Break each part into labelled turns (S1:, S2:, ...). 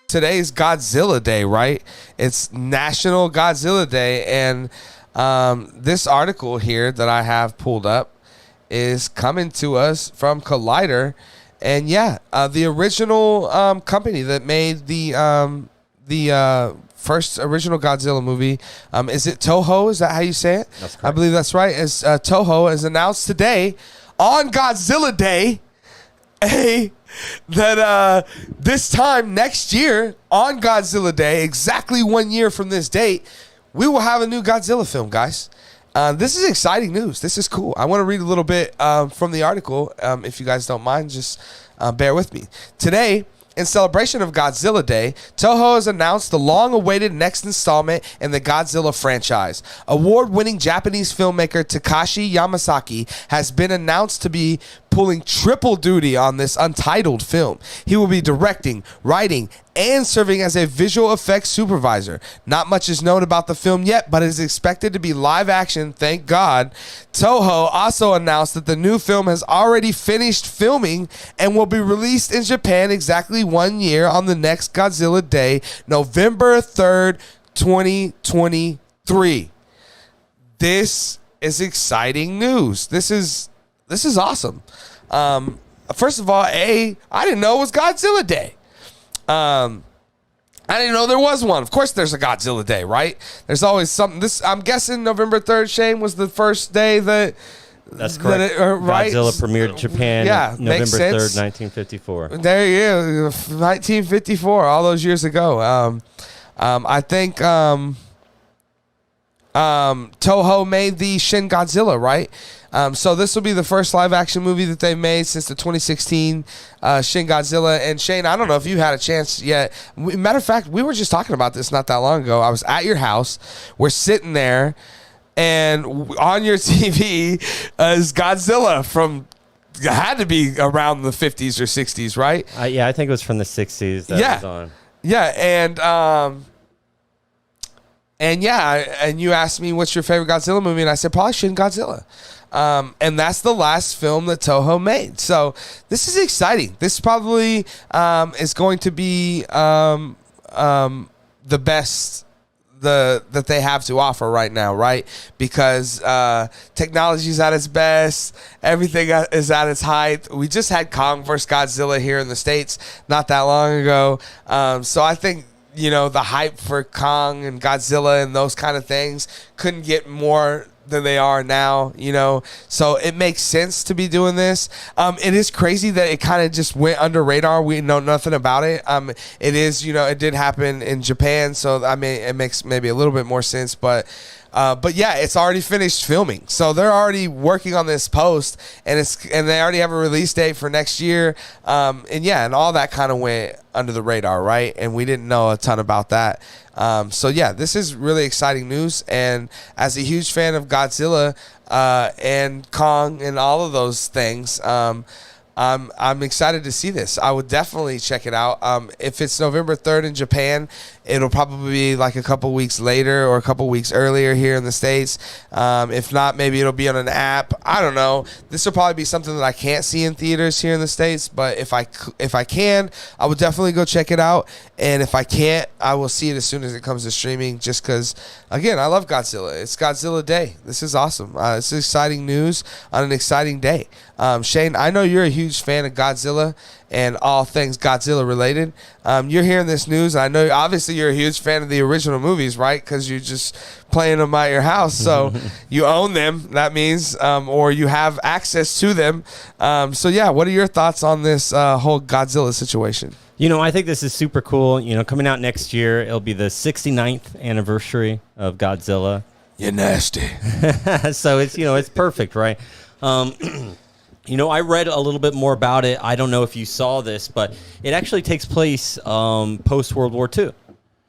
S1: today's Godzilla Day, right? It's National Godzilla Day, and this article here that I have pulled up is coming to us from Collider, and the original company that made the first original Godzilla movie, is it Toho? Is that how you say it?
S2: That's correct.
S1: I believe that's right. As Toho has announced today on Godzilla Day, that this time next year on Godzilla Day, exactly 1 year from this date, we will have a new Godzilla film, guys. This is exciting news. This is cool. I want to read a little bit from the article. If you guys don't mind, just bear with me. Today, in celebration of Godzilla Day, Toho has announced the long-awaited next installment in the Godzilla franchise. Award-winning Japanese filmmaker Takashi Yamasaki has been announced to be pulling triple duty on this untitled film. He will be directing, writing, and serving as a visual effects supervisor. Not much is known about the film yet, but it is expected to be live action, thank God. Toho also announced that the new film has already finished filming and will be released in Japan exactly 1 year on the next Godzilla Day, November 3rd, 2023. This is exciting news. This is awesome. First of all, I didn't know it was Godzilla Day. I didn't know there was one. Of course there's a Godzilla Day, right? There's always something. I'm guessing November 3rd, Shane, was the first day that...
S2: That's correct.
S1: Right?
S2: Godzilla premiered in Japan November 3rd, 1954.
S1: There you go. 1954, all those years ago. I think Toho made the Shin Godzilla, right? So this will be the first live-action movie that they've made since the 2016 Shin Godzilla. And Shane, I don't know if you had a chance yet. Matter of fact, we were just talking about this not that long ago. I was at your house. We're sitting there, and on your TV is Godzilla from... had to be around the 50s or 60s, right?
S2: I think it was from the 60s that was on.
S1: Yeah, and you asked me what's your favorite Godzilla movie, and I said probably Shin Godzilla. And that's the last film that Toho made. So this is exciting. This probably is going to be the best that they have to offer right now, right? Because technology is at its best. Everything is at its height. We just had Kong vs. Godzilla here in the States not that long ago. So I think, the hype for Kong and Godzilla and those kind of things couldn't get more than they are now, so it makes sense to be doing this. It is crazy that it kind of just went under radar. We know nothing about it. It is, it did happen in Japan, so I mean, it makes maybe a little bit more sense, but yeah, it's already finished filming, so they're already working on this post, and they already have a release date for next year, and all that kind of went under the radar, right? And we didn't know a ton about that. So yeah, this is really exciting news, and as a huge fan of Godzilla and Kong and all of those things, I'm excited to see this. I would definitely check it out. If it's November 3rd in Japan, it'll probably be like a couple weeks later or a couple weeks earlier here in the States. If not, maybe it'll be on an app. I don't know. This will probably be something that I can't see in theaters here in the States, but if I can, I would definitely go check it out. And if I can't, I will see it as soon as it comes to streaming, just because, again, I love Godzilla. It's Godzilla Day. This is awesome. It's exciting news on an exciting day. Shane, I know you're a huge fan of Godzilla and all things Godzilla related. You're hearing this news, and I know obviously you're a huge fan of the original movies, right? Because you're just playing them at your house, so you own them, that means, or you have access to them. So yeah, what are your thoughts on this whole Godzilla situation?
S2: I think this is super cool. Coming out next year, it'll be the 69th anniversary of Godzilla.
S1: You're nasty.
S2: So it's perfect, right? I read a little bit more about it. I don't know if you saw this, but it actually takes place post World War II.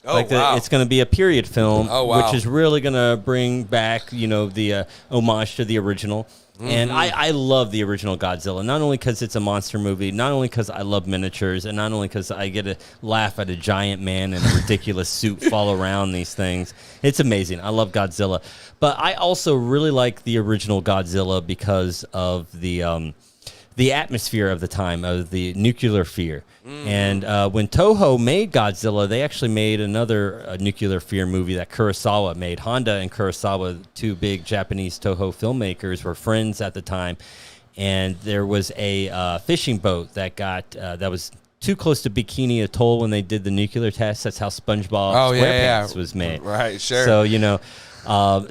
S2: Wow. It's going to be a period film, which is really going to bring back, the homage to the original. Mm-hmm. And I love the original Godzilla, not only because it's a monster movie, not only because I love miniatures, and not only because I get to laugh at a giant man in a ridiculous suit fall around these things. It's amazing. I love Godzilla. But I also really like the original Godzilla because of the the atmosphere of the time of the nuclear fear. And when Toho made Godzilla, they actually made another nuclear fear movie that Kurosawa made. Honda and Kurosawa, two big Japanese Toho filmmakers, were friends at the time. And there was a fishing boat that got that was too close to Bikini Atoll when they did the nuclear test. That's how SpongeBob SquarePants was made.
S1: Right, sure.
S2: So,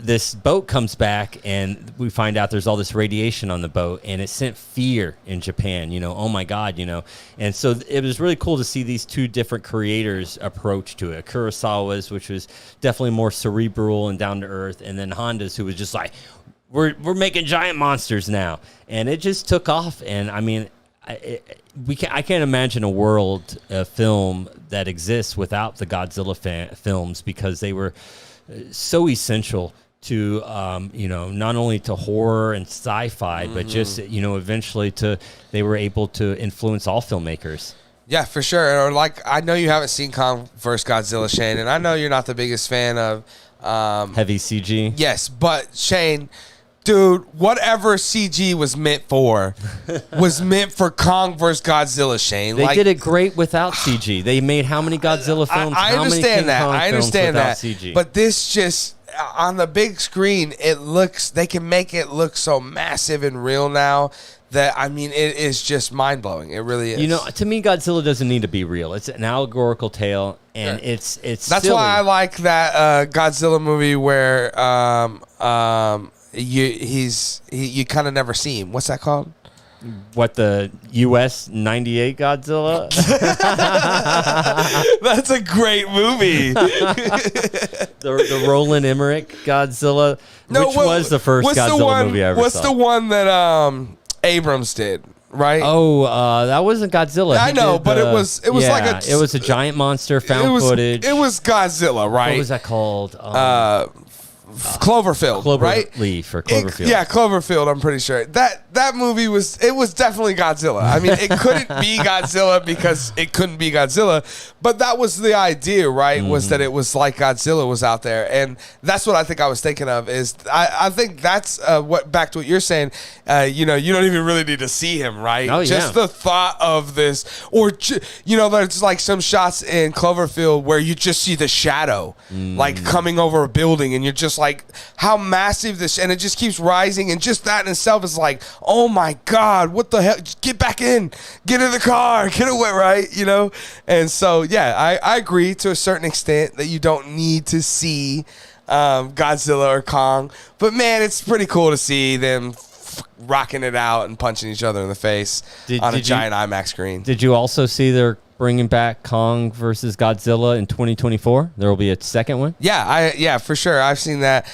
S2: this boat comes back, and we find out there's all this radiation on the boat, and it sent fear in Japan. Oh my God, And so it was really cool to see these two different creators' approach to it. Kurosawa's, which was definitely more cerebral and down to earth, and then Honda's, who was just like, we're making giant monsters now, and it just took off. And I mean, I can't imagine a world, a film that exists without the Godzilla films, because they were so essential to not only to horror and sci-fi, but just eventually they were able to influence all filmmakers.
S1: Yeah, for sure. Or like, I know you haven't seen Kong vs. Godzilla, Shane, and I know you're not the biggest fan of
S2: heavy CG.
S1: Yes, but Shane, dude, whatever CG was meant for was meant for Kong vs. Godzilla, Shane.
S2: They did it great without CG. They made how many Godzilla films?
S1: I understand that. I understand that.
S2: CG?
S1: But this just, on the big screen, they can make it look so massive and real now that, I mean, it is just mind-blowing. It really is.
S2: To me, Godzilla doesn't need to be real. It's an allegorical tale, and it's
S1: That's
S2: silly.
S1: why I like that Godzilla movie where you kind of never see him. What's that called?
S2: What, the US 98 Godzilla?
S1: That's a great movie.
S2: the Roland Emmerich Godzilla, which was the first Godzilla movie I ever saw.
S1: What's the one that Abrams did? Right?
S2: Oh, that wasn't Godzilla.
S1: I know, but it was like
S2: it was a giant monster found footage.
S1: It was Godzilla, right?
S2: What was that called?
S1: Cloverfield, right?
S2: Cloverleaf or Cloverfield.
S1: Yeah, Cloverfield, I'm pretty sure. That movie was definitely Godzilla. I mean, it couldn't be Godzilla because it couldn't be Godzilla, but that was the idea, right? Was that it was like Godzilla was out there. And that's what I think I was thinking of is I think that's back to what you're saying, you don't even really need to see him, right?
S2: Oh, yeah.
S1: Just the thought of this, or, there's like some shots in Cloverfield where you just see the shadow, like coming over a building, and you're just like, how massive this, and it just keeps rising, and just that in itself is like, oh my God, what the hell? Just get back in, get in the car, get away, right? And so, yeah, I agree to a certain extent that you don't need to see Godzilla or Kong, but man, it's pretty cool to see them rocking it out and punching each other in the face on a giant IMAX screen.
S2: Did you also see they're bringing back Kong versus Godzilla in 2024? There will be a second one.
S1: Yeah, for sure. I've seen that.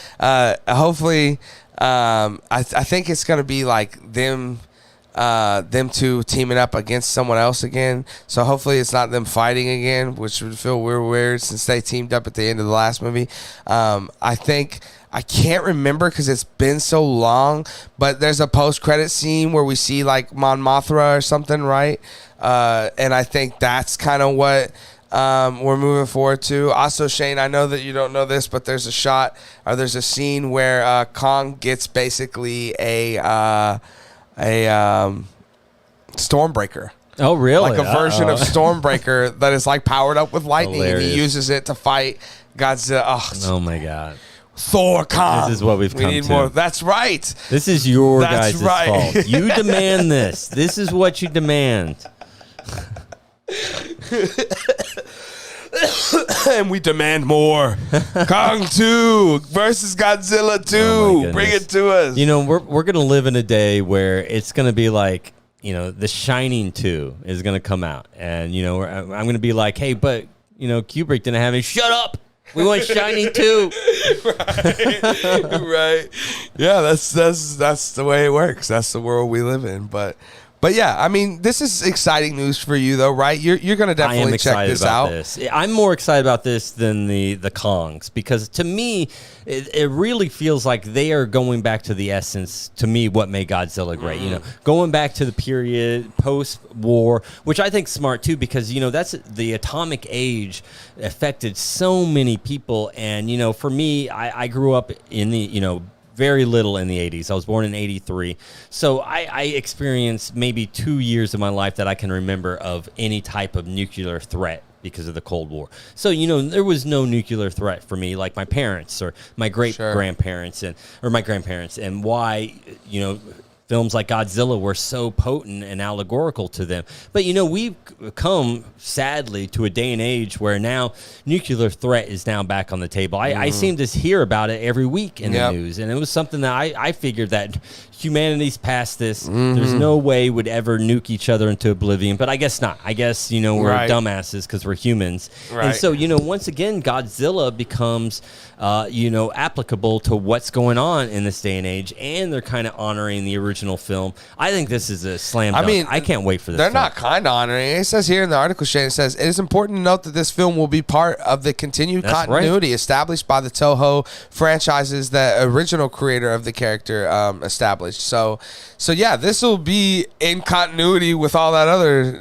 S1: Hopefully, I think it's gonna be like them two teaming up against someone else again. So hopefully it's not them fighting again, which would feel weird since they teamed up at the end of the last movie. I can't remember because it's been so long, but there's a post-credit scene where we see like Mon Mothra or something, right? And I think that's kind of what we're moving forward to. Also, Shane, I know that you don't know this, but there's a scene where Kong gets basically a Stormbreaker.
S2: Oh, really?
S1: Like a version of Stormbreaker that is like powered up with lightning.
S2: Hilarious.
S1: And he uses it to fight Godzilla.
S2: Oh my God.
S1: Thor, Kong.
S2: This is what we've come
S1: need
S2: to.
S1: More. That's right.
S2: This is your
S1: That's
S2: guys'
S1: right.
S2: fault. You demand this. This is what you demand.
S1: And we demand more. Kong 2 versus Godzilla 2.
S2: Oh,
S1: bring it to us.
S2: We're going to live in a day where it's going to be like, The Shining 2 is going to come out. And, I'm going to be like, hey, but, Kubrick didn't have it. Shut up. We want Shining 2.
S1: Right. Yeah, that's the way it works. That's the world we live in. But yeah, I mean, this is exciting news for you, though, right? You're going to definitely check this out.
S2: I'm more excited about this than the Kongs, because to me, it really feels like they are going back to the essence, to me, what made Godzilla great. Going back to the period post-war, which I think is smart, too, because, that's the atomic age affected so many people. And, for me, I grew up in the, very little in the 80s. I was born in 83. So I experienced maybe 2 years of my life that I can remember of any type of nuclear threat because of the Cold War. So, there was no nuclear threat for me like my parents or my great-grandparents or my grandparents, and why, films like Godzilla were so potent and allegorical to them. But, we've come, sadly, to a day and age where now nuclear threat is now back on the table. I seem to hear about it every week in the news, and it was something that I figured that humanity's past this. There's no way would ever nuke each other into oblivion, but I guess not. I guess, we're dumbasses because we're humans. Right. And so, once again, Godzilla becomes, applicable to what's going on in this day and age, and they're kind of honoring the original film. I think this is a slam dunk. I mean, I can't wait for this.
S1: They're not kind of honoring it. It says here in the article, Shane, it says, it is important to note that this film will be part of the continued continuity established by the Toho franchises that original creator of the character established. So yeah, this will be in continuity with all that other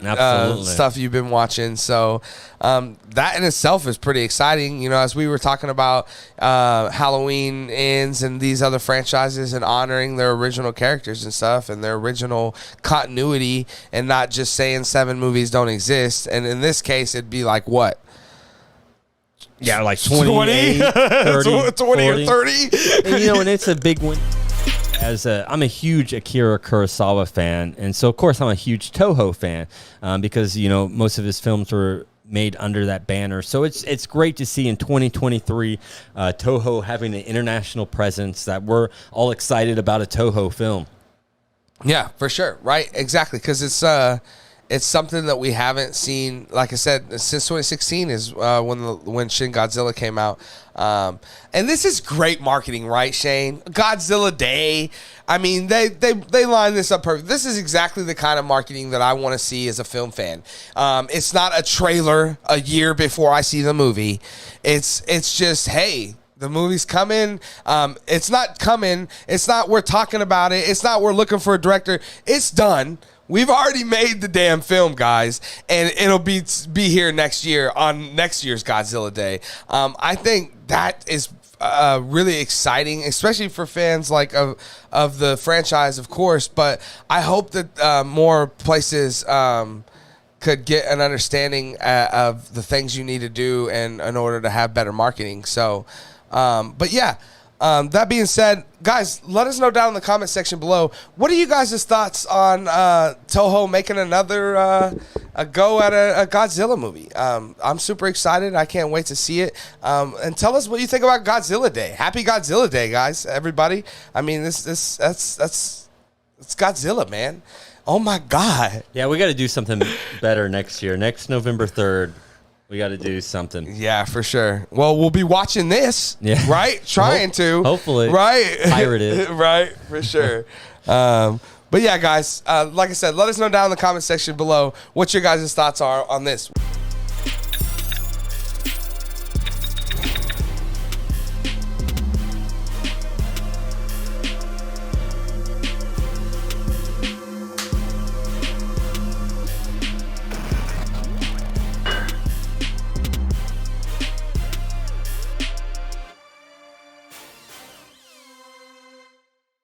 S1: stuff you've been watching. So that in itself is pretty exciting. As we were talking about Halloween ends and these other franchises and honoring their original characters and stuff and their original continuity, and not just saying 7 movies don't exist. And in this case, it'd be like what?
S2: Yeah, like 20, 30,
S1: 20 or 30.
S2: And, and it's a big one. I'm a huge Akira Kurosawa fan, and so of course I'm a huge Toho fan because most of his films were made under that banner. So it's great to see in 2023 Toho having an international presence, that we're all excited about a Toho film.
S1: Yeah, for sure. Right, exactly, because it's something that we haven't seen, like I said, since 2016 is when Shin Godzilla came out. And this is great marketing, right, Shane? Godzilla Day. I mean, they line this up perfect. This is exactly the kind of marketing that I want to see as a film fan. It's not a trailer a year before I see the movie. It's just, hey, the movie's coming. It's not coming. It's not we're talking about it. It's not we're looking for a director. It's done. We've already made the damn film, guys, and it'll be here next year on next year's Godzilla Day. I think that is really exciting, especially for fans like of the franchise, of course. But I hope that more places could get an understanding of the things you need to do in order to have better marketing. So, but yeah. That being said, guys, let us know down in the comment section below. What are you guys' thoughts on Toho making another a go at a Godzilla movie? I'm super excited. I can't wait to see it. And tell us what you think about Godzilla Day. Happy Godzilla Day, guys, everybody. I mean, that's it's Godzilla, man. Oh my God.
S2: Yeah, we got to do something better next year. Next November 3rd. We got to do something.
S1: Yeah, for sure. Well, we'll be watching this, right? Trying to.
S2: Hopefully.
S1: Right?
S2: Pirated.
S1: Right, for sure. But yeah, guys, like I said, let us know down in the comment section below what your guys' thoughts are on this.